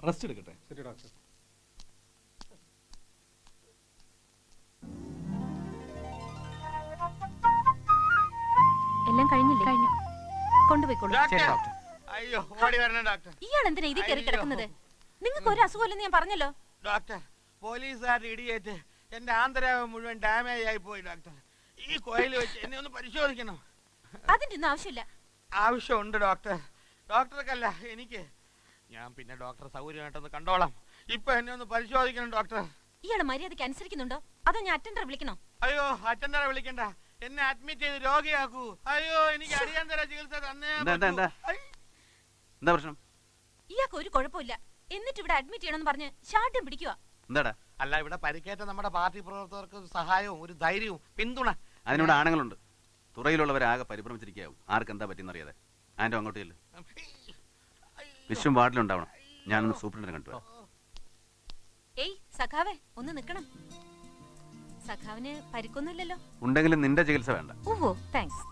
Rest എടുക്കട്ടെ. ശരി doctor. എല്ലാം കഴിഞ്ഞില്ലേ? കഴിഞ്ഞു. കൊണ്ടുപോയിക്കോളൂ. ശരി ഡോക്ടർ. അയ്യോ ഓടി വരണം ഡോക്ടർ. ഇയാൾ എന്തിനാ ഇതിൽ കയറി കിടക്കുന്നത്? നിങ്ങൾക്ക് ഒരു അസുഖമില്ലെന്ന് ഞാൻ പറഞ്ഞല്ലോ. ഡോക്ടർ പോലീസുകാരുടെ ഇടിയേറ്റ് എന്റെ ആന്തരാവം മുഴുവൻ ഡാമേജ് ആയി പോയി ഡോക്ടർ. ഈ കോയിൽ വെച്ച് എന്നെ ഒന്ന് പരിശോധിക്കണം. അതിന്റെ ഒന്നും ആവശ്യമില്ല. ആവശ്യമുണ്ട് ഡോക്ടർ. ഡോക്ടർക്കല്ല എനിക്ക്. ഞാൻ പിന്നെ ഡോക്ടർ സൗകര്യമായിട്ടൊന്ന് കണ്ടോളാം. ഇപ്പൊ എന്നെ ഒന്ന് പരിശോധിക്കണം ഡോക്ടർ. ഇയാള് മര്യാദയ്ക്ക് അനുസരിക്കുന്നുണ്ടോ അതോ ഞാൻ അറ്റൻഡർ വിളിക്കണോ? അയ്യോ അറ്റൻഡറെ വിളിക്കണ്ട, എന്നെ അഡ്മിറ്റ് ചെയ്ത് രോഗിയാക്കൂ. അയ്യോ എനിക്ക് അടിയന്തര ചികിത്സ തന്നേ. എന്താ പ്രശ്നം? ഇയാൾക്ക് ഒരു കുഴപ്പമില്ല, എന്നിട്ട് ഇവിടെ അഡ്മിറ്റ് ചെയ്യണമെന്ന് പറഞ്ഞ് ശാഠ്യം പിടിക്കുക. എന്താടാ? അല്ല, ഇവിടെ പരിക്കേറ്റ നമ്മുടെ പാർട്ടി പ്രവർത്തകർക്ക് ഒരു സഹായവും ഒരു ധൈര്യവും പിന്തുണ. അതിനിവിടെ ആണുങ്ങളുണ്ട്. തുറയിലുള്ളവരാകെ പരിഭ്രമിച്ചിരിക്കാവും. ആർക്ക് എന്താ പറ്റിയെന്ന് അറിയാതെ. ആൻറ്റോ അങ്ങോട്ട് ചെല്ല്. വിശ്വം വാർഡിലുണ്ടാവണം. ഞാനൊന്ന് സൂപ്രണ്ടിനെ കണ്ടുവരാം. ഏയ് സഖാവേ, ഒന്ന് നിക്കണം. സഖാവിന് പരിക്കൊന്നുമില്ലല്ലോ? ഉണ്ടെങ്കിലും നിന്റെ ചികിത്സ വേണ്ട. ഓഹോ താങ്ക്സ്.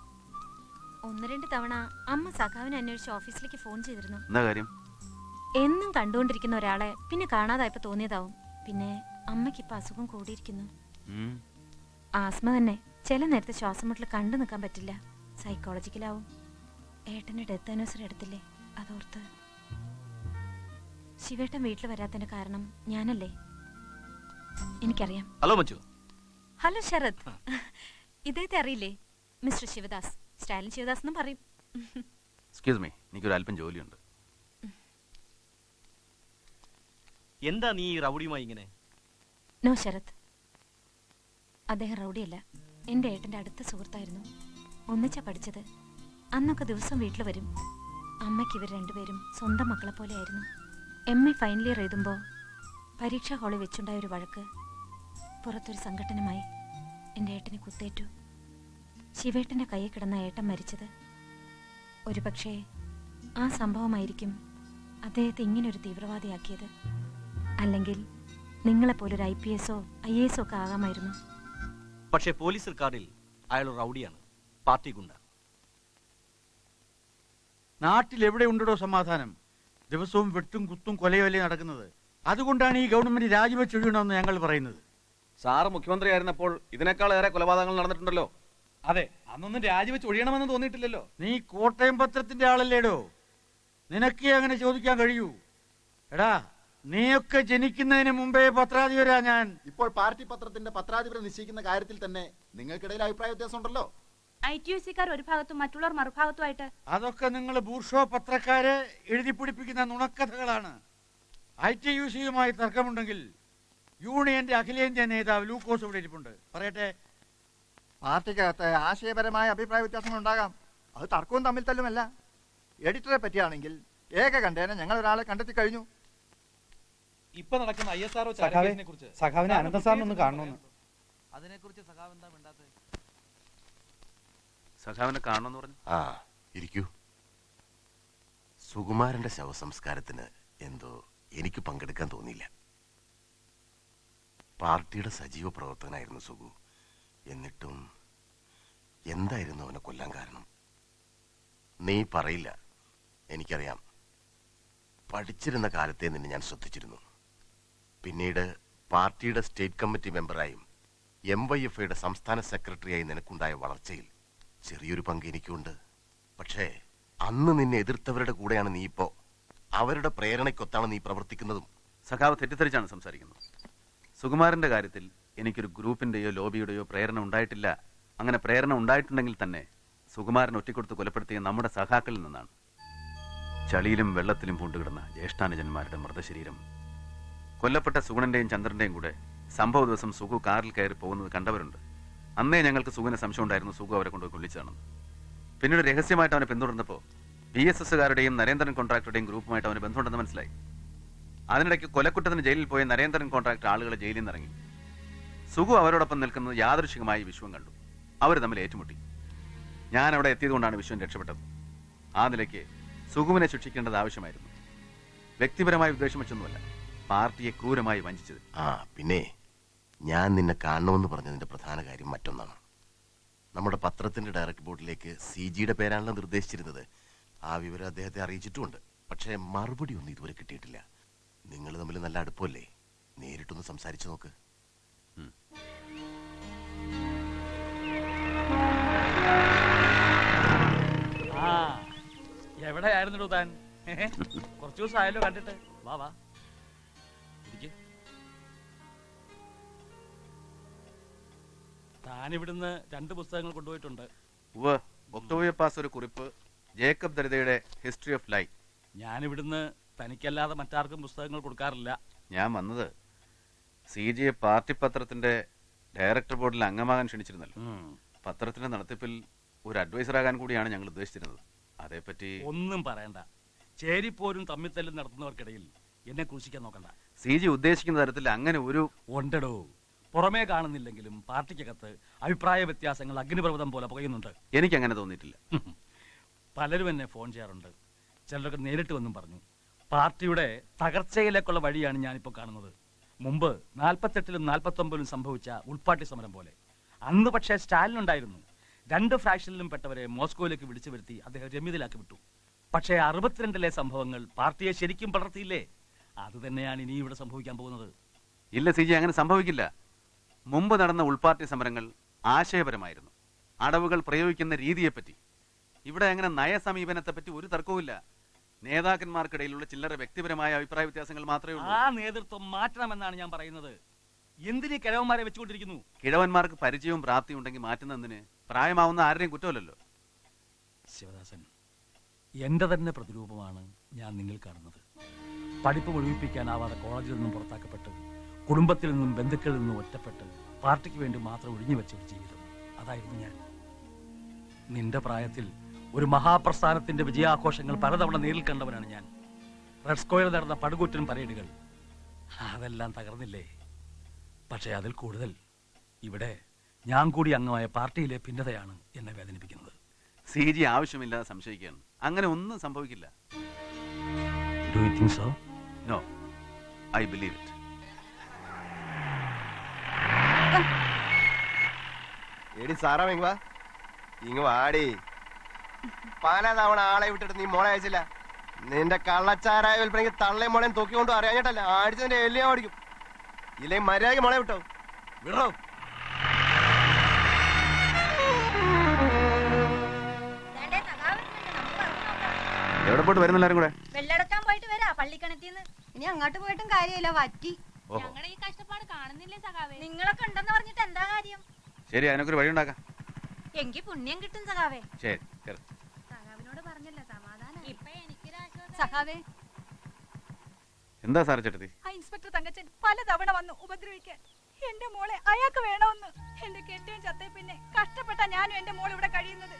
1-2 തവണ അമ്മ സഖാവിനെ അന്വേഷിച്ച് ഓഫീസിലേക്ക് ഫോൺ ചെയ്തിരുന്നു. എന്താ കാര്യം? എന്നും കണ്ടുകൊണ്ടിരിക്കുന്ന ഒരാളെ പിന്നെ കാണാതായപ്പോ തോന്നിയതാവും. പിന്നെ അമ്മയ്ക്ക് ഇപ്പൊ അസുഖം കൂടിയിരിക്കുന്നു. ആസ്മ തന്നെ. ചില നേരത്തെ ശ്വാസം മുട്ടൽ കണ്ടു നിൽക്കാൻ പറ്റില്ല. സൈക്കോളജിക്കലാവും. ഏട്ടന്റെ ഡെത്ത് ആനിവേഴ്സറി എടുത്തില്ലേ, അതോർത്ത്. ശിവേട്ടൻ വീട്ടിൽ വരാത്തതിന്റെ കാരണം ഞാനല്ലേ? എനിക്കറിയാം. ഹലോ മച്ചു. ഹലോ ശരത്. ഇദ്ദേഹത്തെ അറിയില്ലേ? മിസ്റ്റർ ശിവദാസ്. സ്റ്റാലിൻ ശിവദാസ് എന്നും പറയും. എക്സ്ക്യൂസ് മീ, എനിക്കൊരു അല്പം ജോലിയുണ്ട്. എന്താ നീ റൗഡിയുമായി ഇങ്ങനെ? നോ ശരത്, അദ്ദേഹം റൗഡിയല്ല. എൻ്റെ ഏട്ടൻ്റെ അടുത്ത സുഹൃത്തായിരുന്നു. ഒന്നിച്ചാ പഠിച്ചത്. അന്നൊക്കെ ദിവസം വീട്ടിൽ വരും. അമ്മയ്ക്ക് ഇവർ രണ്ടുപേരും സ്വന്തം മക്കളെ പോലെയായിരുന്നു. MA ഫൈനൽ ഇയർ എഴുതുമ്പോൾ പരീക്ഷാ ഹാളിൽ വെച്ചുണ്ടായ ഒരു വഴക്ക് പുറത്തൊരു സംഘടനമായി എൻ്റെ ഏട്ടനെ കുത്തേറ്റു. ശിവേട്ടൻ്റെ കയ്യിൽ കിടന്ന ഏട്ടൻ മരിച്ചത്. ഒരു പക്ഷേ ആ സംഭവമായിരിക്കും അദ്ദേഹത്തെ ഇങ്ങനൊരു തീവ്രവാദിയാക്കിയത്. അല്ലെങ്കിൽ നിങ്ങളെപ്പോലൊരു IPS ഓ IAS ഒക്കെ ആകാമായിരുന്നു. പക്ഷേ പോലീസ് കാർഡിൽ അയാൾ റൗഡിയാണ്, പാർട്ടി ഗുണ്ട. നാട്ടിൽ എവിടെ ഉണ്ടോ സമാധാനം? ദിവസവും വെട്ടും കുത്തും കൊലയൊലയും നടക്കുന്നത്. അതുകൊണ്ടാണ് ഈ ഗവൺമെന്റ് രാജിവെച്ചൊഴിയണമെന്ന് ഞങ്ങൾ പറയുന്നത്. സാറ് മുഖ്യമന്ത്രിയായിരുന്നപ്പോൾ ഇതിനേക്കാളേറെ കൊലപാതകങ്ങൾ നടന്നിട്ടുണ്ടല്ലോ. അതെ, അന്നൊന്നും രാജിവെച്ച് ഒഴിയണമെന്ന് തോന്നിയിട്ടില്ലല്ലോ. നീ കോട്ടയം പത്രത്തിന്റെ ആളല്ലേടോ? നിനക്കേ അങ്ങനെ ചോദിക്കാൻ കഴിയൂ. എടാ, നീയൊക്കെ ജനിക്കുന്നതിന് മുമ്പേ പത്രാധിപരാ ഞാൻ. ഇപ്പോൾ പാർട്ടി പത്രത്തിന്റെ പത്രാധിപരെ നിശ്ചയിക്കുന്ന കാര്യത്തിൽ തന്നെ നിങ്ങൾക്കിടയിൽ അഭിപ്രായ വ്യത്യാസം ഉണ്ടല്ലോ. ITUC-കാർ ഒരു ഭാഗത്തും മറ്റുള്ളവർ മറുഭാഗത്തുമായിട്ട്. അതൊക്കെ നിങ്ങൾ ബൂർഷോ പത്രക്കാരെ എഴുതി പിടിപ്പിക്കുന്ന നുണക്കഥകളാണ്. ITUC-യുമായി തർക്കമുണ്ടെങ്കിൽ യൂണിയന്റെ അഖിലേന്ത്യാ നേതാവ് ലൂക്കോസ് ഇവിടെ ഇരിപ്പുണ്ട്. പറയട്ടെ. പാർട്ടിക്കകത്ത് ആശയപരമായ അഭിപ്രായ വ്യത്യാസങ്ങൾ ഉണ്ടാകാം. അത് തർക്കവും തമ്മിൽ തല്ലുമല്ല. എഡിറ്ററെ പറ്റിയാണെങ്കിൽ ഏകകണ്ഠേന ഞങ്ങൾ ഒരാളെ കണ്ടെത്തി കഴിഞ്ഞു. ഇപ്പൊ നടക്കുന്ന ISRO കുറിച്ച് സഖാവിനെ അനന്ത സാറിനൊന്ന് കാണണമെന്ന്. അതിനെക്കുറിച്ച് സഖാവ് എന്താ വേണ്ടാത്തത്? സഖാവിനെ കാണണമെന്ന് പറഞ്ഞു. ആ ഇരിക്കൂ. സുകുമാരന്റെ ശവസംസ്കാരത്തിന് എന്തോ എനിക്ക് പങ്കെടുക്കാൻ തോന്നിയില്ല. പാർട്ടിയുടെ സജീവ പ്രവർത്തകനായിരുന്നു സുഗു. എന്നിട്ടും എന്തായിരുന്നു അവനെ കൊല്ലാൻ കാരണം? നീ പറയില്ല, എനിക്കറിയാം. പഠിച്ചിരുന്ന കാലത്തെ നിന്നെ ഞാൻ ശ്രദ്ധിച്ചിരുന്നു. പിന്നീട് പാർട്ടിയുടെ സ്റ്റേറ്റ് കമ്മിറ്റി മെമ്പറായും MYFയുടെ സംസ്ഥാന സെക്രട്ടറിയായി നിനക്കുണ്ടായ വളർച്ചയിൽ ചെറിയൊരു പങ്ക് എനിക്കുണ്ട്. പക്ഷേ അന്ന് നിന്നെ എതിർത്തവരുടെ കൂടെയാണ് നീ ഇപ്പോ. അവരുടെ പ്രേരണയ്ക്കൊത്താണ് നീ പ്രവർത്തിക്കുന്നതും. സഖാവ് തെറ്റിദ്ധരിച്ചാണ് സംസാരിക്കുന്നത്. സുകുമാരന്റെ കാര്യത്തിൽ എനിക്കൊരു ഗ്രൂപ്പിന്റെയോ ലോബിയുടെയോ പ്രേരണ ഉണ്ടായിട്ടില്ല. അങ്ങനെ പ്രേരണ ഉണ്ടായിട്ടുണ്ടെങ്കിൽ തന്നെ സുകുമാരൻ ഒറ്റക്കൊടുത്ത് കൊലപ്പെടുത്തിയ നമ്മുടെ സഖാക്കളിൽ നിന്നാണ്. ചളിയിലും വെള്ളത്തിലും പൂണ്ടുകിടന്ന ജ്യേഷ്ഠാനുജന്മാരുടെ മൃതശരീരം കൊല്ലപ്പെട്ട സുഗുണന്റെയും ചന്ദ്രന്റെയും കൂടെ സംഭവ ദിവസം സുഗു കാറിൽ കയറി പോകുന്നത് കണ്ടവരുണ്ട്. അന്നേ ഞങ്ങൾക്ക് സുഗുവിന് സംശയം ഉണ്ടായിരുന്നു സുഗു അവരെ കൊണ്ടുപോയി കൊല്ലിച്ചാണെന്ന്. പിന്നീട് രഹസ്യമായിട്ട് അവനെ പിന്തുടർന്നപ്പോൾ PSSകാരുടെയും നരേന്ദ്രൻ കോൺട്രാക്ടറുടെയും ഗ്രൂപ്പുമായിട്ട് അവന് ബന്ധമുണ്ടെന്ന് മനസ്സിലായി. അതിനിടയ്ക്ക് കൊലക്കുറ്റത്തിന് ജയിലിൽ പോയ നരേന്ദ്രൻ കോൺട്രാക്ടർ ആളുകളെ ജയിലിൽ നിന്ന് ഇറങ്ങി. സുഗു അവരോടൊപ്പം നിൽക്കുന്നത് യാദൃശികമായി വിശ്വം കണ്ടു. അവർ തമ്മിൽ ഏറ്റുമുട്ടി. ഞാൻ അവിടെ എത്തിയതുകൊണ്ടാണ് വിശ്വം രക്ഷപ്പെട്ടത്. ആ നിലയ്ക്ക് സുഗുവിനെ ശിക്ഷിക്കേണ്ടത് ആവശ്യമായിരുന്നു. വ്യക്തിപരമായ ഉദ്ദേശം വെച്ചൊന്നുമല്ല, പാർട്ടിയെ ക്രൂരമായി വഞ്ചിച്ചത്. പിന്നെ ഞാൻ നിന്നെ കാണണമെന്ന് പറഞ്ഞതിന്റെ പ്രധാന കാര്യം മറ്റൊന്നാണ്. നമ്മുടെ പത്രത്തിന്റെ ഡയറക്ട് ബോർഡിലേക്ക് CGയുടെ പേരാണല്ലോ നിർദ്ദേശിച്ചിരുന്നത്. ആ വിവരം അദ്ദേഹത്തെ അറിയിച്ചിട്ടുമുണ്ട്. പക്ഷേ മറുപടി ഒന്നും ഇതുവരെ കിട്ടിയിട്ടില്ല. നിങ്ങൾ തമ്മിൽ നല്ല അടുപ്പമല്ലേ? നേരിട്ടൊന്ന് സംസാരിച്ചു നോക്ക്. ആ എവിടെയായിരുന്നു താൻ? കുറച്ചു ദിവസം ആയല്ലോ കണ്ടിട്ട്. വാ വാ ഇരിക്ക്. താൻ ഇവിടുന്ന് 2 പുസ്തകങ്ങൾ കൊണ്ടുപോയിട്ടുണ്ട്. ഒക്ടോബിയ പാസ് ഒരു കുറിപ്പ്, ജേക്കബ് ദരിതയുടെ ഹിസ്റ്ററി ഓഫ് ലൈഫ്. ഞാൻ ഇവിടുന്ന് തനിക്കല്ലാതെ മറ്റാർക്കും പുസ്തകങ്ങൾ കൊടുക്കാറില്ല. ഞാൻ വന്നത് CG പാർട്ടി പത്രത്തിന്റെ ഡയറക്ടർ ബോർഡിൽ അംഗമാകാൻ ക്ഷണിച്ചിരുന്നല്ലോ. പത്രത്തിന്റെ നടത്തിപ്പിൽ ഒരു അഡ്വൈസർ ആകാൻ കൂടിയാണ് ഞങ്ങൾ ഉദ്ദേശിച്ചിരുന്നത്. അതേപ്പറ്റി ഒന്നും പറയണ്ട. ചേരിപ്പോരും തമ്മിത്തല്ലും നടത്തുന്നവർക്കിടയിൽ എന്നെ ക്രൂശിക്കാൻ നോക്കണ്ട. CG ഉദ്ദേശിക്കുന്ന തരത്തിൽ അങ്ങനെ ഒരു ഉണ്ടടോ. പുറമേ കാണുന്നില്ലെങ്കിലും പാർട്ടിക്കകത്ത് അഭിപ്രായ വ്യത്യാസങ്ങൾ അഗ്നിപർവ്വതം പോലെ പുകയുന്നുണ്ട്. എനിക്ക് അങ്ങനെ തോന്നിയിട്ടില്ല. പലരും എന്നെ ഫോൺ ചെയ്യാറുണ്ട്. ചിലരൊക്കെ നേരിട്ട് വന്നും പറഞ്ഞു. പാർട്ടിയുടെ തകർച്ചയിലേക്കുള്ള വഴിയാണ് ഞാനിപ്പോൾ കാണുന്നത്. മുമ്പ് 48-ലും 49-ലും സംഭവിച്ച ഉൾപ്പാട്ടി സമരം പോലെ. അന്ന് പക്ഷേ സ്റ്റാലിൻ ഉണ്ടായിരുന്നു. 2 ഫ്രാക്ഷനിലും പെട്ടവരെ മോസ്കോയിലേക്ക് വിളിച്ചു വരുത്തി അദ്ദേഹം രമ്യതയിലാക്കി വിട്ടു. പക്ഷേ 62-ലെ സംഭവങ്ങൾ പാർട്ടിയെ ശരിക്കും പടർത്തിയില്ലേ? അത് തന്നെയാണ് ഇനി ഇവിടെ സംഭവിക്കാൻ പോകുന്നത്. ഇല്ല CG, അങ്ങനെ സംഭവിക്കില്ല. മുമ്പ് നടന്ന ഉൾപാർട്ടി സമരങ്ങൾ ആശയപരമായിരുന്നു. അടവുകൾ പ്രയോഗിക്കുന്ന രീതിയെപ്പറ്റി. ഇവിടെ അങ്ങനെ നയസമീപനത്തെ പറ്റി ഒരു തർക്കവുമില്ല. നേതാക്കന്മാർക്കിടയിലുള്ള ചില്ലറ വ്യക്തിപരമായ അഭിപ്രായ വ്യത്യാസങ്ങൾ മാത്രമേ ഉള്ളൂ. ആ നേതൃത്വം മാറ്റണമെന്നാണ് ഞാൻ പറയുന്നത്. എന്തിനീ കിഴവന്മാരെ വെച്ചുകൊണ്ടിരിക്കുന്നു? കിഴവന്മാർക്ക് പരിചയവും പ്രാപ്തിയും ഉണ്ടെങ്കിൽ മാറ്റുന്നതിന് പ്രായമാവുന്ന ആരുടെയും കുറ്റമല്ലല്ലോ. ശിവദാസൻ, എന്റെ തന്നെ പ്രതിരൂപമാണ് ഞാൻ നിങ്ങൾ കാണുന്നത്. പഠിപ്പ് മുഴുവിപ്പിക്കാനാവാതെ കോളേജിൽ നിന്നും പുറത്താക്കപ്പെട്ട്, കുടുംബത്തിൽ നിന്നും ബന്ധുക്കളിൽ നിന്നും ഒറ്റപ്പെട്ട്, പാർട്ടിക്ക് വേണ്ടി മാത്രം ഒഴിഞ്ഞു വെച്ച ഒരു ജീവിതം. അതായിരുന്നു ഞാൻ. നിന്റെ പ്രായത്തിൽ ഒരു മഹാപ്രസ്ഥാനത്തിന്റെ വിജയാഘോഷങ്ങൾ പലതവണ നേരിൽ കണ്ടവനാണ് ഞാൻ. റെഡ് സ്ക്വയറിൽ നടന്ന പടുകൂറ്റൻ പരേഡുകൾ, അതെല്ലാം തകർന്നില്ലേ? പക്ഷേ അതിൽ കൂടുതൽ ഇവിടെ ഞാൻ കൂടി അംഗമായ പാർട്ടിയിലെ ഭിന്നതയാണ് എന്നെ വേദനിപ്പിക്കുന്നത്. CG ആവശ്യമില്ലാതെ സംശയിക്കുകയാണ്. അങ്ങനെ ഒന്നും സംഭവിക്കില്ല. Do you think so? No, I believe it. എടി സാറാ ഇങ്ങ് വാടി. പല തവണ ആളെ വിട്ടിട്ട് നീ മോളെ അയച്ചില്ല. നിന്റെ കള്ളച്ചാരായ വിൽപ്പനയ്ക്ക് തള്ളയും മോളെയും തൂക്കിക്കൊണ്ടു അറിയാഞ്ഞിട്ടല്ല, അടിച്ചതിന്റെ എല്ലിയാ ഓടിക്കും. ഇല്ലെങ്കിൽ മര്യാദയ്ക്ക് മോളെ വിട്ടോ. വിടോ. എവിടെ പോയിട്ട് വരുന്നെല്ലാരും കൂടെ? വെള്ളെടുക്കാൻ പോയിട്ട് വരാ പള്ളിക്കണത്തിന്ന്. ഇനി അങ്ങോട്ട് പോയിട്ടും കാര്യമില്ല, വറ്റി. ഞങ്ങളുടെ ഈ കഷ്ടപ്പാട് കാണുന്നില്ലേ സഖാവേ? നിങ്ങളൊക്കെ ഉണ്ടെന്ന് പറഞ്ഞിട്ട് എന്താ കാര്യം? ശരി, അതിനൊക്കെ വഴി ഉണ്ടാക്കാം. എങ്കിൽ പുണ്യം കിട്ടും സഖാവേ. ശരി, കേറ്. സഖാവിനോട് പറഞ്ഞല്ലോ സമാധാനം. ഇപ്പൊ എനിക്കൊരാശ്വാസം. സഖാവേ, എന്താ സാറേ ചേട്ടത്തി? ആ ഇൻസ്പെക്ടർ തങ്കച്ചൻ പലതവണ വന്നു ഉപദ്രവിക്കാൻ. എന്റെ മോളെ അയാൾക്ക് വേണമെന്ന്. എന്റെ കെട്ടിയും ചത്തേ പിന്നെ കഷ്ടപ്പെട്ട ഞാനും എന്റെ മോൾ ഇവിടെ കഴിയുന്നത്.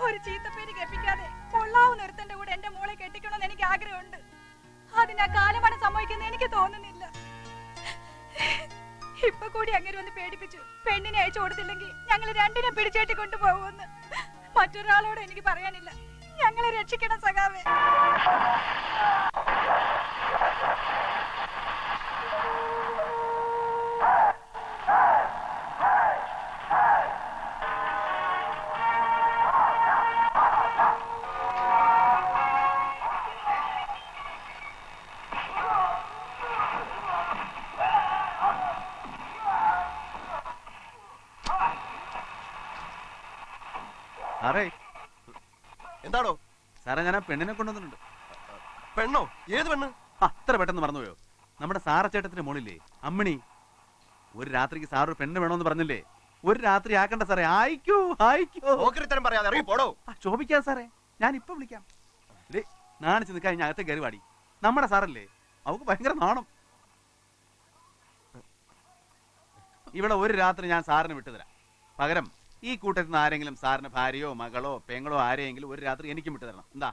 ഒരു ചീത്തപ്പേര് കേൾപ്പിക്കാതെ കൊള്ളാവുന്ന ഒരുത്തന്റെ കൂടെ എന്റെ മോളെ കെട്ടിക്കണമെന്ന് എനിക്ക് ആഗ്രഹമുണ്ട്. അതിനാ കാലമാണ് സംഭവിക്കുന്നത് എനിക്ക് തോന്നുന്നില്ല. ഇപ്പൊ കൂടി അങ്ങനെ ഒന്ന് പേടിപ്പിച്ചു. പെണ്ണിനെ അയച്ചു കൊടുത്തില്ലെങ്കിൽ ഞങ്ങൾ രണ്ടിനെ പിടിച്ചേട്ടി കൊണ്ടുപോകുമെന്ന്. മറ്റൊരാളോട് എനിക്ക് പറയാനില്ല. ഞങ്ങളെ രക്ഷിക്കണം സഖാവേ. സാറേ, എന്താടോ? സാറേ, ഞാൻ ആ പെണ്ണിനെ കൊണ്ടുവന്നിട്ടുണ്ട്. പെണ്ണോ? ഏത് പെണ്ണ്? അത്ര പെട്ടെന്ന് മറന്നുപോയോ? നമ്മുടെ സാറച്ചേട്ടത്തിന്റെ മോളില്ലേ, അമ്മിണി. ഒരു രാത്രിക്ക് സാർ ഒരു പെണ്ണ് വേണമെന്ന് പറഞ്ഞില്ലേ? ഒരു രാത്രി ആക്കണ്ട സാറേ. ആയിക്കോ ആയിക്കോ. ഓക്കറിത്തരം പറയാതെ ഇറങ്ങി പോടോ. ചോദിക്കാം സാറേ, ഞാൻ ഇപ്പൊ വിളിക്കാം. നാണിച്ച് നിൽക്കാൻ ഞാൻ അകത്തെ കയറി പാടി. നമ്മുടെ സാറല്ലേ, അവക്ക് ഭയങ്കര നാണം. ഇവിടെ ഒരു രാത്രി ഞാൻ സാറിന് വിട്ടുതരാം. പകരം ഈ കൂട്ടത്തിൽ നിന്ന് ആരെങ്കിലും സാറിന് ഭാര്യയോ മകളോ പെങ്ങളോ ആരെയെങ്കിലും ഒരു രാത്രി എനിക്കും വിട്ടുതരണം. എന്താ?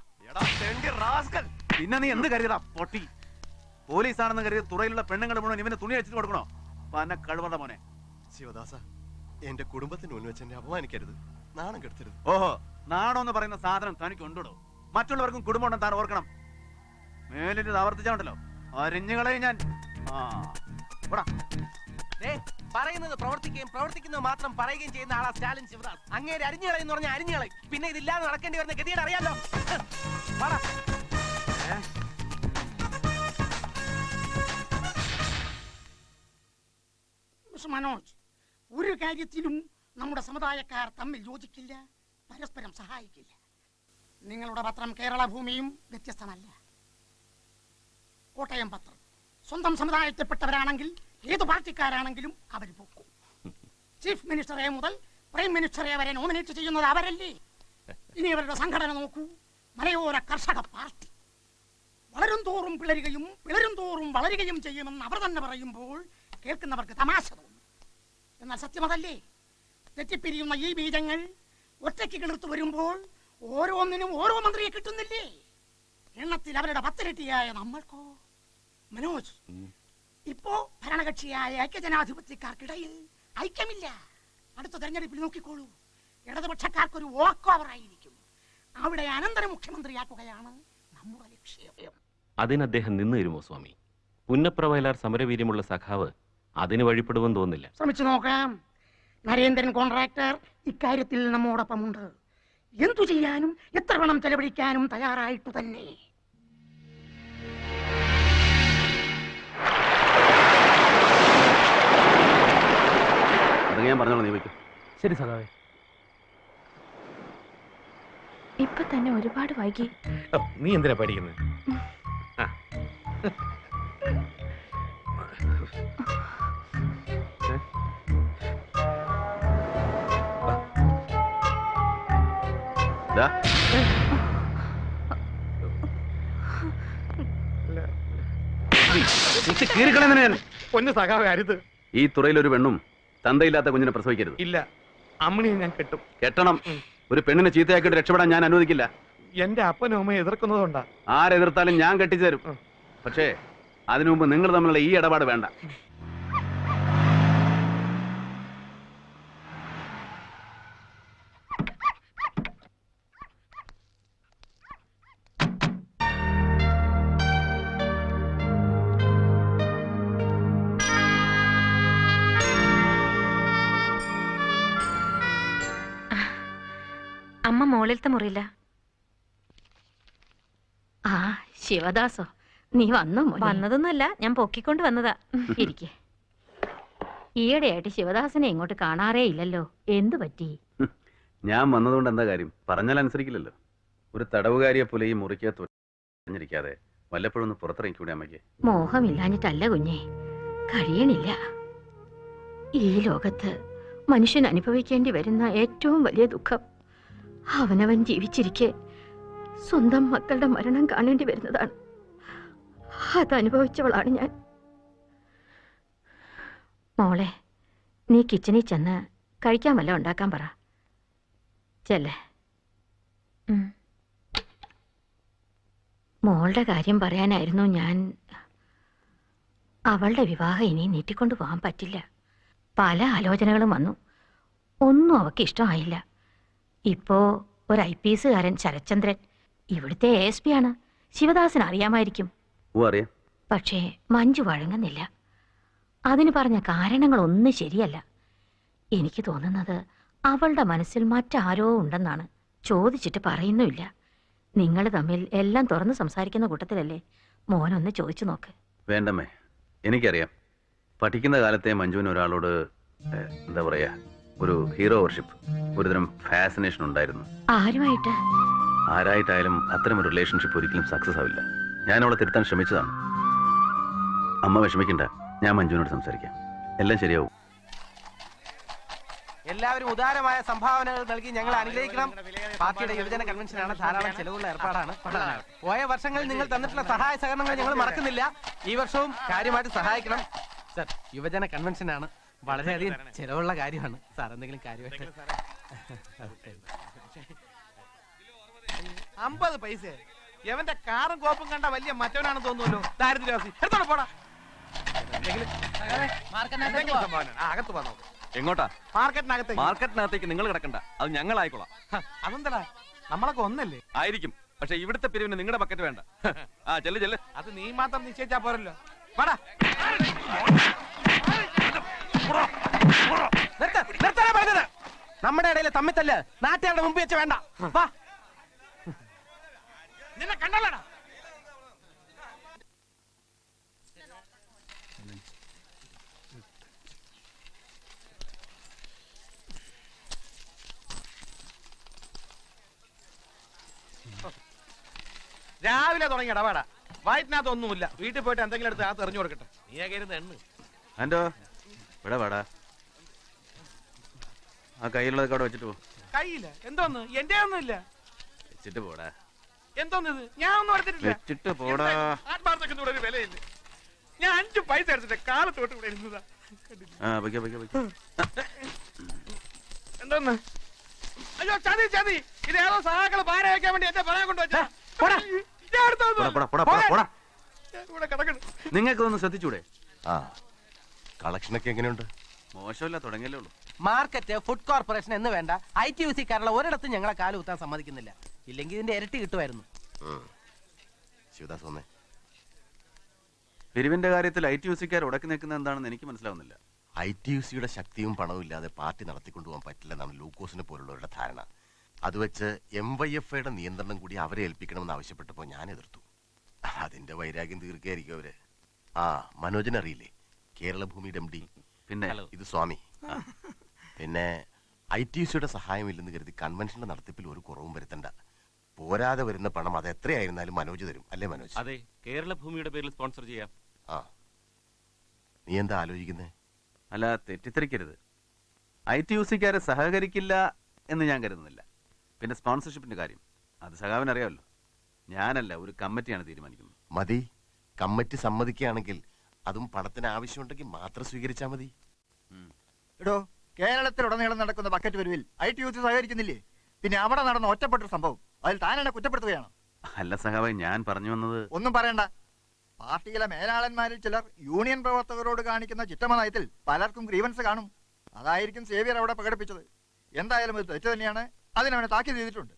പിന്നെ നീ എന്ത് കരുതാ പൊട്ടി? പോലീസാണെന്ന് കരുതി തുറയിലുള്ള പെണ്ണുങ്ങളുടെ മുഴുവൻ ഇവന് തുണി വെച്ചിട്ട് കൊടുക്കണോ? പന കഴിവറ മോനെ. ശിവദാസ, എന്റെ കുടുംബത്തിന് മുന്നിൽ വെച്ച് എന്നെ അപമാനിക്കരുത്, നാണം കെടുത്തരുത്. ഓഹോ, നാണം എന്ന് പറയുന്ന സാധനം തനിക്ക് ഉണ്ടോ? മറ്റുള്ളവർക്കും കുടുംബം ഉണ്ടെന്ന് താൻ ഓർക്കണം. മേലിൽ ഇത് ആവർത്തിച്ചാണ്ടല്ലോ അരിഞ്ഞുകളയും ഞാൻ. പറയുന്നത് പ്രവർത്തിക്കുകയും പ്രവർത്തിക്കുന്നത് മാത്രം പറയുകയും ചെയ്യുന്ന ആളാ സ്റ്റാലിൻ ശിവദാസ്. അങ്ങേര് അരിഞ്ഞുകളയെന്ന് പറഞ്ഞാൽ അരിഞ്ഞുകളയും. പിന്നെ ഇതില്ലാതെ നടക്കേണ്ടി വരുന്ന ഗതിയുടെ അറിയാലോ. മനോജ്, ഒരു കാര്യത്തിലും നമ്മുടെ സമുദായക്കാർ തമ്മിൽ യോജിക്കില്ല, പരസ്പരം സഹായിക്കില്ല. നിങ്ങളുടെ പത്രം കേരള ഭൂമിയും വ്യത്യസ്തമല്ല. കോട്ടയം പത്രം സ്വന്തം സമുദായത്തിൽപ്പെട്ടവരാണെങ്കിൽ ഏത് പാർട്ടിക്കാരാണെങ്കിലും അവർ പൊക്കും. ചീഫ് മിനിസ്റ്ററെ മുതൽ പ്രൈം മിനിസ്റ്ററെ വരെ നോമിനേറ്റ് ചെയ്യുന്നത് അവരല്ലേ? ഇനി അവരുടെ സംഘടന നോക്കൂ, മലയോര കർഷക പാർട്ടി. വളരും തോറും പിളരുകയും പിളരും തോറും വളരുകയും ചെയ്യുമെന്ന് അവർ തന്നെ പറയുമ്പോൾ കേൾക്കുന്നവർക്ക് തമാശ തോന്നും. എന്നാൽ സത്യമതല്ലേ? തെറ്റിപ്പിരിയുന്ന ഈ ബീജങ്ങൾ ഒറ്റയ്ക്ക് കിളിർത്തു വരുമ്പോൾ ഓരോന്നിനും ഓരോ മന്ത്രിയെ കിട്ടുന്നില്ലേ? എണ്ണത്തിൽ അവരുടെ 10 ഇരട്ടിയായ നമ്മൾക്കോ? മനോജ്, ഇപ്പോ ഭരണകക്ഷിയായ ഐക്യജനാധിപത്യക്കാർക്കിടയിൽ ഐക്യമില്ല. അടുത്ത തെരഞ്ഞെടുപ്പിൽ നോക്കിക്കോളൂ, ഇടതുപക്ഷക്കാർക്കൊരു വാക്ക് ഓവറായിരിക്കും. അവിടെ അനന്തര മുഖ്യമന്ത്രിയാക്കുകയാണ് നമ്മുടെ ലക്ഷ്യം. അതിന് അദ്ദേഹം നിന്ന് തരുമോ സ്വാമി? പുന്നപ്ര വയലാർ സമരവീര്യമുള്ള സഖാവ് അതിന് വഴിപ്പെടുമെന്ന് തോന്നില്ല. ശ്രമിച്ചു നോക്കാം. നരേന്ദ്രൻ കോൺട്രാക്ടർ ഇക്കാര്യത്തിൽ നമ്മോടൊപ്പമുണ്ട്. എന്തു ചെയ്യാനും എത്ര പണം ചെലവഴിക്കാനും തയ്യാറായിട്ടു തന്നെ. ഞാൻ പറഞ്ഞോളൂ, നീ വയ്ക്കും. ശരി സഖാവേ. ഇപ്പൊ തന്നെ ഒരുപാട് വൈകി. നീ എന്തിനാ പഠിക്കുന്നത്? പൊന്നു സഖാവേ, അരുത്. ഈ തുറയിൽ ഒരു പെണ്ണും തന്തയില്ലാത്ത കുഞ്ഞിനെ പ്രസവിക്കരുത്. ഇല്ല, അമ്മണിയെ ഞാൻ കെട്ടും. കെട്ടണം. ഒരു പെണ്ണിനെ ചീത്തയാക്കിയിട്ട് രക്ഷപ്പെടാൻ ഞാൻ അനുവദിക്കില്ല. എന്റെ അപ്പനും അമ്മയെ എതിർക്കുന്നതുകൊണ്ടാ. ആരെതിർത്താലും ഞാൻ കെട്ടിച്ചു തരും. പക്ഷേ അതിനു മുമ്പ് നിങ്ങൾ തമ്മിലുള്ള ഈ ഇടപാട് വേണ്ട. അമ്മ മോളിലത്തെ മുറിയില്ല. ആ ശിവദാസോ, നീ വന്നോ? വന്നതൊന്നുമല്ല, ഞാൻ പൊക്കിക്കൊണ്ട് വന്നതാ. ഇരിക്കെ. ഈയിടെയായിട്ട് ശിവദാസനെ ഇങ്ങോട്ട് കാണാറേ ഇല്ലല്ലോ, എന്തു പറ്റി? ഞാൻ വന്നതുകൊണ്ട് എന്താ കാര്യം? പറഞ്ഞാൽ അനുസരിക്കില്ലല്ലോ. ഒരു തടവുകാരിയെ പോലെ ഈ മുറിക്കകത്ത് പറഞ്ഞിരിക്കാതെ വല്ലപ്പോഴും ഒന്ന് പുറത്തിറങ്ങിക്കൂടെ അമ്മയ്ക്ക്? മോഹമില്ലാഞ്ഞിട്ടല്ല കുഞ്ഞെ, കഴിയണില്ല. ഈ ലോകത്ത് മനുഷ്യൻ അനുഭവിക്കേണ്ടി വരുന്ന ഏറ്റവും വലിയ ദുഃഖം അവനവൻ ജീവിച്ചിരിക്കെ സ്വന്തം മക്കളുടെ മരണം കാണേണ്ടി വരുന്നതാണ്. അതനുഭവിച്ചവളാണ് ഞാൻ. മോളെ, നീ കിച്ചണിൽ ചെന്ന് കഴിക്കാൻ വല്ല ഉണ്ടാക്കാൻ പറ. ചെല്ലേ. മോളുടെ കാര്യം പറയാനായിരുന്നു ഞാൻ. അവളുടെ വിവാഹം ഇനി നീട്ടിക്കൊണ്ടു പോകാൻ പറ്റില്ല. പല ആലോചനകളും വന്നു, ഒന്നും അവൾക്ക് ഇഷ്ടമായില്ല. ഇപ്പോ ഒരു IPSകാരൻ ശരത്ചന്ദ്രൻ ഇവിടുത്തെ ASP ആണ്. ശിവദാസൻ അറിയാമായിരിക്കും. പക്ഷേ മഞ്ജു വഴങ്ങുന്നില്ല. അതിന് പറഞ്ഞ കാരണങ്ങളൊന്നും ശരിയല്ല. എനിക്ക് തോന്നുന്നത് അവളുടെ മനസ്സിൽ മറ്റാരോ ഉണ്ടെന്നാണ്. ചോദിച്ചിട്ട് പറയുന്നുമില്ല. നിങ്ങൾ തമ്മിൽ എല്ലാം തുറന്ന് സംസാരിക്കുന്ന കൂട്ടത്തിലല്ലേ? മോനൊന്ന് ചോദിച്ചു നോക്ക്. വേണ്ടമ്മേ, എനിക്കറിയാം. പഠിക്കുന്ന കാലത്തെ മഞ്ജുവിന് ഒരാളോട് എന്താ പറയാ, ഒരു ഹീറോ വർഷിപ്പ്, ഒരുതരം ഫാസിനേഷൻ ഉണ്ടായിരുന്നു. ആരുമായിട്ട്? ആരായിട്ടായാലും അത്തരം ഒരു റിലേഷൻഷിപ്പ് ഒരിക്കലും സക്സസ് ആവില്ല. ഞാൻ അവളെ തിരുത്താൻ ശ്രമിച്ചതാണ്. അമ്മ വിഷമിക്കണ്ട, ഞാൻ മഞ്ജുവിനോട് സംസാരിക്കാം. എല്ലാം ശരിയാവും. എല്ലാവരും ഉദാരമായ സംഭാവനകൾ നൽകി ഞങ്ങൾ അനുഗ്രഹിക്കണം. പാർട്ടിയുടെ യുവജന കൺവെൻഷനാണ്, ധാരാളം ചെലവുള്ള ഏർപ്പാടാണ്. പോയ വർഷങ്ങളിൽ നിങ്ങൾ തന്നിട്ടുള്ള സഹായ സഹകരണങ്ങൾ ഞങ്ങൾ മറക്കുന്നില്ല. ഈ വർഷവും കാര്യമായിട്ട് സഹായിക്കണം. സർ, യുവജന കൺവെൻഷനാണ്, വളരെയധികം ചെലവുള്ള കാര്യമാണ്. സാർ എന്തെങ്കിലും കാര്യമായിട്ട് 50 പൈസ. എവന്റെ കാറും കോപ്പും കണ്ട വലിയ മറ്റവനാണെന്ന് തോന്നുമല്ലോ. ദാരിദ്ര്യവാസി. എടുത്തോളൂ, പോടാ. അകത്ത് പോകാം. എങ്ങോട്ടാ? മാർക്കറ്റിനകത്തേക്ക്. മാർക്കറ്റിനകത്തേക്ക് നിങ്ങൾ കിടക്കണ്ട, അത് ഞങ്ങളായിക്കോളാം. അതെന്താ, നമ്മളൊക്കെ ഒന്നല്ലേ? ആയിരിക്കും, പക്ഷെ ഇവിടുത്തെ പിരിവിന് നിങ്ങളുടെ ബക്കറ്റ് വേണ്ട. ആ ചെല്ല് ചെല്ല്. അത് നീ മാത്രം നിശ്ചയിച്ചാ പോരല്ലോ. വാടാ. നിർത്താനാ പറഞ്ഞത്. നമ്മുടെ ഇടയിൽ തമ്മിത്തല്ല് നാട്ടുകാരുടെ മുമ്പ് വെച്ച് വേണ്ട. വാ. നിന്നെ കണ്ടല്ലടാ. രാവിലെ തുടങ്ങി ഇടപാടാ. വയറ്റിനകത്ത് ഒന്നുമില്ല. വീട്ടിൽ പോയിട്ട് എന്തെങ്കിലും എടുത്ത് ആ തെറിഞ്ഞു കൊടുക്കട്ടെ. നീ കരുന്ന എണ്ണ ആൻഡോ ഇവിടെ വാടാ. ആ കയ്യിലുള്ളതൊക്കെ അവിടെ വെച്ചിട്ട് പോ. കയ്യില്ല. എന്തോന്ന്? എന്റെ ഒന്നും ഇല്ല. വെച്ചിട്ട് പോടാ. എന്തോന്ന് ഇത്? ഞാൻ ഒന്നും എടുത്തിട്ടില്ല. വെച്ചിട്ട് പോടാ. ആത്മാർത്ഥക്ക് ഒരു വിലയില്ല. ഞാൻ 5 പൈസ എടുത്തിട്ട് കാലത്ത് തൊട്ട് ഇവിടെ ഇരുന്നതാ. ആ പൊയ്ക്കോ പൊയ്ക്കോ പൊയ്ക്കോ. എന്തോന്ന്? അയ്യോ ചതി ചതി. ഇത് ഏതോ സഹാക്കള് പാര വയ്ക്കാൻ വേണ്ടി എന്റെ പറയാൻ കൊണ്ടുവച്ചാ. നിങ്ങൾക്ക് ഒന്ന് ശ്രദ്ധിച്ചൂടെ? ആ കളക്ഷനൊക്കെ എങ്ങനെയുണ്ട്? മോശമില്ല, തുടങ്ങിയല്ലേ ഉള്ളൂ. മാർക്കറ്റ്, ഫുഡ് കോർപ്പറേഷൻ എന്ന് വേണ്ട ITUC കാരുള്ള ഒരിടത്തും ഞങ്ങളെ കാല് കുത്താൻ സമ്മതിക്കുന്നില്ല. ഇല്ലെങ്കിൽ ഇതിന്റെ ഇരട്ടി കിട്ടുമായിരുന്നു. ശിവദാസ് വന്നേ. പിരിവിന്റെ കാര്യത്തിൽ ITUC-ക്കാർ ഉടക്കി നിൽക്കുന്നത് എന്താണെന്ന് എനിക്ക് മനസ്സിലാവുന്നില്ല. ITUC-യുടെ ശക്തിയും പണവും ഇല്ലാതെ പാർട്ടി നടത്തിക്കൊണ്ടുപോകാൻ പറ്റില്ലെന്നാണ് ലൂക്കോസിനെ പോലുള്ളവരുടെ ധാരണ. അത് വെച്ച് MYFയുടെ നിയന്ത്രണം കൂടി അവരെ ഏൽപ്പിക്കണമെന്ന് ആവശ്യപ്പെട്ടപ്പോൾ ഞാൻ എതിർത്തു. അതിന്റെ വൈരാഗ്യം തീർക്കുകയായിരിക്കും അവര്. ആ മനോജൻ അറിയില്ലേ? കേരളഭൂമിയുടെ MD. പിന്നെ ഇത് സ്വാമി. പിന്നെ ITUC-യുടെ സഹായമില്ലെന്ന് കരുതി കൺവെൻഷന്റെ നടത്തിപ്പിൽ ഒരു കുറവും വരുത്തണ്ട. പോരാതെ വരുന്ന പണം അത് എത്രയായിരുന്നാലും മനോജ് തരും. അല്ലേ മനോജ്? അതെ, കേരളഭൂമിയുടെ പേരിൽ സ്പോൺസർ ചെയ്യാം. ആ നീ എന്താ ആലോചിക്കുന്നേ? അല്ല, തെറ്റിദ്ധരിക്കരുത്. ITUC-ക്കാരെ സഹകരിക്കില്ല എന്ന് ഞാൻ കരുതുന്നില്ല. പിന്നെ സ്പോൺസർഷിപ്പിന്റെ കാര്യം അത് സഖാവിന് അറിയാമല്ലോ. ഞാനല്ല, ഒരു കമ്മിറ്റിയാണ് തീരുമാനിക്കുന്നത്. മതി. കമ്മിറ്റി സമ്മതിക്കുകയാണെങ്കിൽ അതും പണത്തിന് ആവശ്യമുണ്ടെങ്കിൽ മാത്രം സ്വീകരിച്ചാൽ മതി. എടോ, കേരളത്തിലുടനീളം നടക്കുന്ന ബക്കറ്റ് വരുവിൽ ITUC സഹകരിക്കുന്നില്ലേ? പിന്നെ അവിടെ നടന്ന ഒറ്റപ്പെട്ട സംഭവം അതിൽ താനെന്നെ കുറ്റപ്പെടുത്തുകയാണോ? അല്ല സഖാവേ, ഞാൻ പറഞ്ഞു വന്നത്. ഒന്നും പറയണ്ട. പാർട്ടിയിലെ മേലാളന്മാരിൽ ചിലർ യൂണിയൻ പ്രവർത്തകരോട് കാണിക്കുന്ന ചിറ്റമ നയത്തിൽ പലർക്കും ഗ്രീവൻസ് കാണും. അതായിരിക്കും സേവ്യർ അവിടെ പ്രകടിപ്പിച്ചത്. എന്തായാലും അത് തെറ്റ് തന്നെയാണ്. അതിനവനെ താക്കീത് ചെയ്തിട്ടുണ്ട്.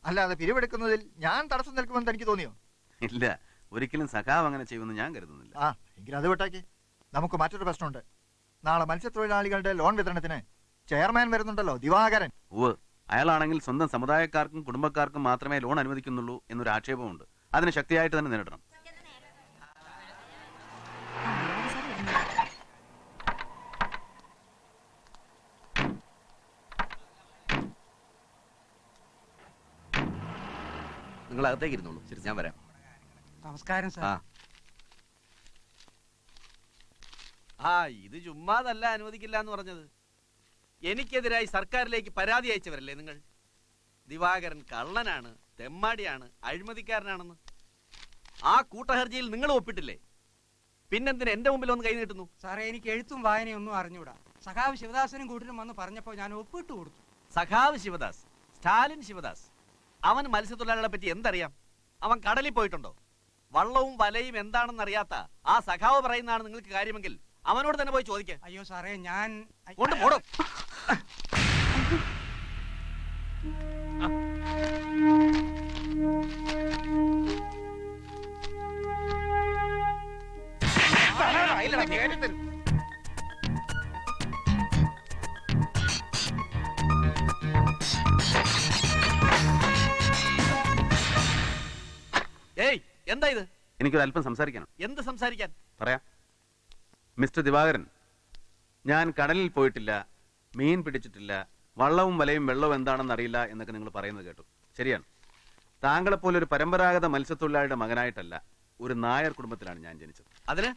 അല്ലാതെ പിരിവെടുക്കുന്നതിൽ ഞാൻ തടസ്സം നിൽക്കുമെന്ന് എനിക്ക് തോന്നിയോ? ഇല്ല, ഒരിക്കലും സഖാവ് അങ്ങനെ ചെയ്യുമെന്ന് ഞാൻ കരുതുന്നില്ല. ആ എങ്കിൽ അത് വിട്ടാക്കി. നമുക്ക് മറ്റൊരു പ്രശ്നമുണ്ട്. നാളെ മത്സ്യത്തൊഴിലാളികളുടെ ലോൺ വിതരണത്തിന് ചെയർമാൻ വരുന്നുണ്ടല്ലോ, ദിവാകരൻ. ഉവ്, അയാളാണെങ്കിൽ സ്വന്തം സമുദായക്കാർക്കും കുടുംബക്കാർക്കും മാത്രമേ ലോൺ അനുവദിക്കുന്നുള്ളൂ എന്നൊരു ആക്ഷേപമുണ്ട്. അതിന് ശക്തിയായിട്ട് തന്നെ നേരിടണം. നിങ്ങൾ അകത്തേക്ക് ഇരുന്നോളൂ. ശരി, ഞാൻ വരാം. നമസ്കാരം സാർ. ആ ഇത് ചുമ്മാതല്ല അനുവദിക്കില്ല എന്ന് പറഞ്ഞത്. എനിക്കെതിരായി സർക്കാരിലേക്ക് പരാതി അയച്ചവരല്ലേ നിങ്ങൾ? ദിവാകരൻ കള്ളനാണ്, തെമ്മാടിയാണ്, അഴിമതിക്കാരനാണെന്ന്. ആ കൂട്ടഹർജിയിൽ നിങ്ങൾ ഒപ്പിട്ടില്ലേ? പിന്നെന്തിന് എന്റെ മുമ്പിൽ ഒന്ന് കൈ നീട്ടുന്നു? സാറേ, എനിക്ക് എഴുത്തും വായനയൊന്നും അറിഞ്ഞൂടാ. സഖാവ് ശിവദാസനും കൂട്ടിനും വന്ന് പറഞ്ഞപ്പോൾ ഞാൻ ഒപ്പിട്ട് കൊടുത്തു. സഖാവ് ശിവദാസ്, സ്റ്റാലിൻ ശിവദാസ്, അവൻ മത്സ്യത്തൊഴിലാളികളെ പറ്റി എന്തറിയാം? അവൻ കടലിൽ പോയിട്ടുണ്ടോ? വള്ളവും വലയും എന്താണെന്ന് അറിയാത്ത ആ സഖാവ് പറയുന്നതാണ് നിങ്ങൾക്ക് കാര്യമെങ്കിൽ അവനോട് തന്നെ പോയി ചോദിക്കാം. അയ്യോ സാറേ, ഞാൻ കൊണ്ട് പോടും. ഏയ്, എന്താ ഇത്? എനിക്കൊരു അല്പം സംസാരിക്കണം. എന്ത് സംസാരിക്കാൻ? പറയാം. മിസ്റ്റർ ദിവാകരൻ, ഞാൻ കടലിൽ പോയിട്ടില്ല, മീൻ പിടിച്ചിട്ടില്ല, വള്ളവും വലയും വെള്ളവും എന്താണെന്ന് അറിയില്ല എന്നൊക്കെ നിങ്ങൾ പറയുന്നത് കേട്ടു. ശരിയാണ്. താങ്കളെപ്പോലെ ഒരു പരമ്പരാഗത മത്സ്യത്തൊഴിലാളിയുടെ മകനായിട്ടല്ല, ഒരു നായർ കുടുംബത്തിലാണ് ഞാൻ ജനിച്ചത്. അതിന്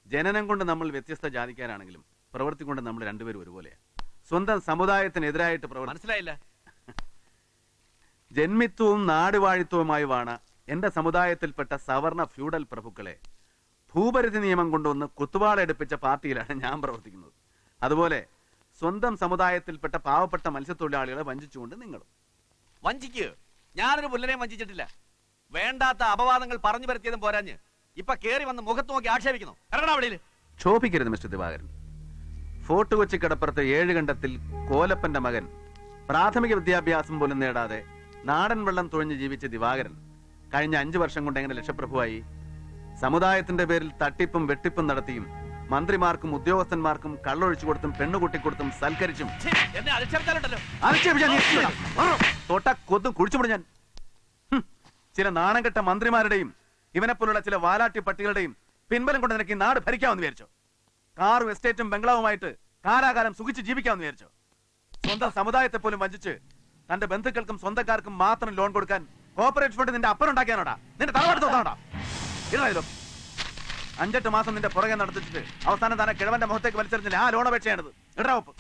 ജനനം കൊണ്ട് നമ്മൾ വ്യത്യസ്ത ജാതിക്കാരാണെങ്കിലും പ്രവൃത്തി കൊണ്ട് നമ്മൾ രണ്ടുപേരും ഒരുപോലെയാണ്. സ്വന്തം സമുദായത്തിനെതിരായിട്ട് മനസ്സിലായില്ല. ജന്മിത്വവും നാടുവാഴിത്വവുമായുമാണ് എന്റെ സമുദായത്തിൽപ്പെട്ട സവർണ ഫ്യൂഡൽ പ്രഭുക്കളെ ഭൂപരിധി നിയമം കൊണ്ടുവന്ന് കുത്തുവാളെടുപ്പിച്ച പാർട്ടിയിലാണ് ഞാൻ പ്രവർത്തിക്കുന്നത്. അതുപോലെ സ്വന്തം സമുദായത്തിൽപ്പെട്ട പാവപ്പെട്ട മത്സ്യത്തൊഴിലാളികളെ വഞ്ചിച്ചുകൊണ്ട് നിങ്ങളും. വഞ്ചിക്കുക? ഞാനൊരു പുല്ലനെയും വഞ്ചിച്ചിട്ടില്ല. വേണ്ടാത്ത അപവാദങ്ങൾ പറഞ്ഞു വരുത്തിയതും പോരാഞ്ഞ് ഇപ്പൊ കേറി വന്ന് മുഖത്ത് നോക്കി ആക്ഷേപിക്കുന്നു. ഇറങ്ങണ അവിടെ. ക്ഷോഭിക്കരുത് മിസ്റ്റർ ദിവാകരൻ. ഫോർട്ട് കൊച്ചി കടപ്പുറത്ത് 7 കണ്ടത്തിൽ കോലപ്പന്റെ മകൻ പ്രാഥമിക വിദ്യാഭ്യാസം പോലും നേടാതെ നാടൻ വെള്ളം തുഴഞ്ഞ് ജീവിച്ച ദിവാകരൻ കഴിഞ്ഞ 5 വർഷം കൊണ്ട് എങ്ങനെ ലക്ഷപ്രഭുവായി? സമുദായത്തിന്റെ പേരിൽ തട്ടിപ്പും വെട്ടിപ്പും നടത്തിയും മന്ത്രിമാർക്കും ഉദ്യോഗസ്ഥന്മാർക്കും കള്ളൊഴിച്ചു കൊടുത്തും പെണ്ണുകൂട്ടിക്കൊടുത്തും സൽക്കരിച്ചും തൊട്ട കൊത്തും കുഴിച്ചുമുടി ഞാൻ. ചില നാണംകെട്ട മന്ത്രിമാരുടെയും ഇവനെപ്പോലുള്ള ചില വാലാട്ടി പട്ടികളുടെയും പിൻബലം കൊണ്ട് നിനക്ക് ഈ നാട് ഭരിക്കാമെന്ന് വിചാരിച്ചോ? കാറും എസ്റ്റേറ്റും ബംഗ്ലാവുമായിട്ട് കാലാകാലം സുഖിച്ച് ജീവിക്കാമെന്ന് വിചാരിച്ചോ? സ്വന്തം സമുദായത്തെ പോലും വഞ്ചിച്ച് തന്റെ ബന്ധുക്കൾക്കും സ്വന്തക്കാർക്കും മാത്രം ലോൺ കൊടുക്കാൻ കോർപ്പറേറ്റ് ഫണ്ട് നിന്റെ അപ്പനുണ്ടാക്കിയാനോടാ? നിന്റെ തറവാട് തോന്നാടാ? ഇടായാലും 5-8 മാസം നിന്റെ പുറകെ നടത്തിച്ചിട്ട് അവസാനം തന്നെ കിഴവന്റെ മുഖത്തേക്ക് വലിച്ചെറിഞ്ഞില്ല. ആ ലോൺ അപേക്ഷയാണിത്. ഇടാ ഒപ്പ്.